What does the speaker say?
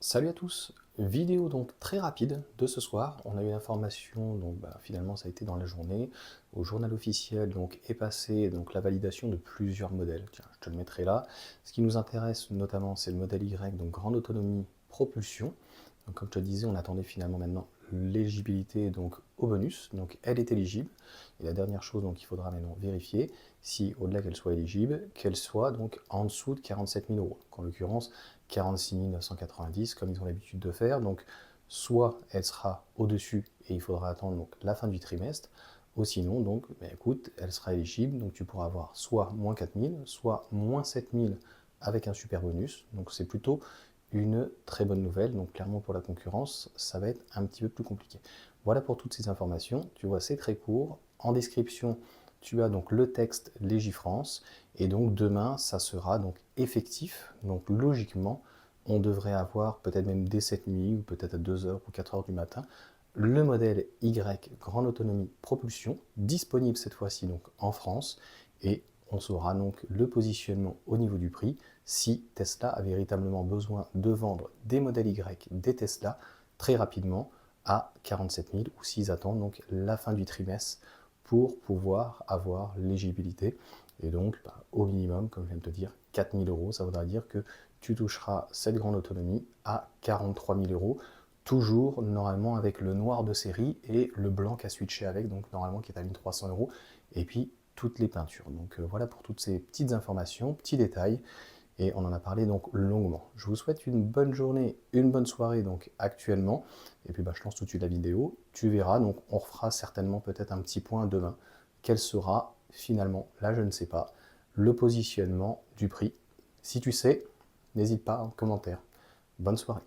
Salut à tous, vidéo donc très rapide de ce soir. On a eu l'information, donc finalement ça a été dans la journée, au journal officiel donc est passé donc la validation de plusieurs modèles. Tiens, je te le mettrai là. Ce qui nous intéresse notamment c'est le modèle Y, donc grande autonomie propulsion. Donc comme je te disais, on attendait finalement maintenant l'éligibilité donc au bonus, donc elle est éligible. Et la dernière chose donc il faudra maintenant vérifier si au-delà qu'elle soit éligible, qu'elle soit donc en dessous de 47 000 euros. En l'occurrence 46 990 comme ils ont l'habitude de faire. Donc soit elle sera au-dessus et il faudra attendre donc la fin du trimestre, ou sinon donc écoute, elle sera éligible, donc tu pourras avoir soit moins 4000, soit moins 7000 avec un super bonus. Donc c'est plutôt une très bonne nouvelle. Donc clairement pour la concurrence, ça va être un petit peu plus compliqué. Voilà pour toutes ces informations. Tu vois, c'est très court. En description, tu as donc le texte Légifrance. Et donc demain, ça sera donc effectif. Donc logiquement, on devrait avoir peut-être même dès cette nuit, ou peut-être à 2 heures ou 4 heures du matin, le modèle Y grande autonomie propulsion, disponible cette fois-ci donc en France. Et on saura donc le positionnement au niveau du prix, si Tesla a véritablement besoin de vendre des modèles Y, des Tesla, très rapidement à 47 000, ou s'ils attendent donc la fin du trimestre pour pouvoir avoir l'éligibilité. Et donc, au minimum, comme je viens de te dire, 4 000 euros, ça voudra dire que tu toucheras cette grande autonomie à 43 000 euros, toujours normalement avec le noir de série et le blanc qui a switché avec, donc normalement qui est à 1300 euros, et puis toutes les peintures. Donc voilà pour toutes ces petites informations, petits détails, et on en a parlé donc longuement. Je vous souhaite une bonne journée, une bonne soirée donc actuellement, et puis je lance tout de suite la vidéo, tu verras, donc on refera certainement peut-être un petit point demain. Quel sera finalement, là je ne sais pas, le positionnement du prix. Si tu sais, n'hésite pas en commentaire. Bonne soirée.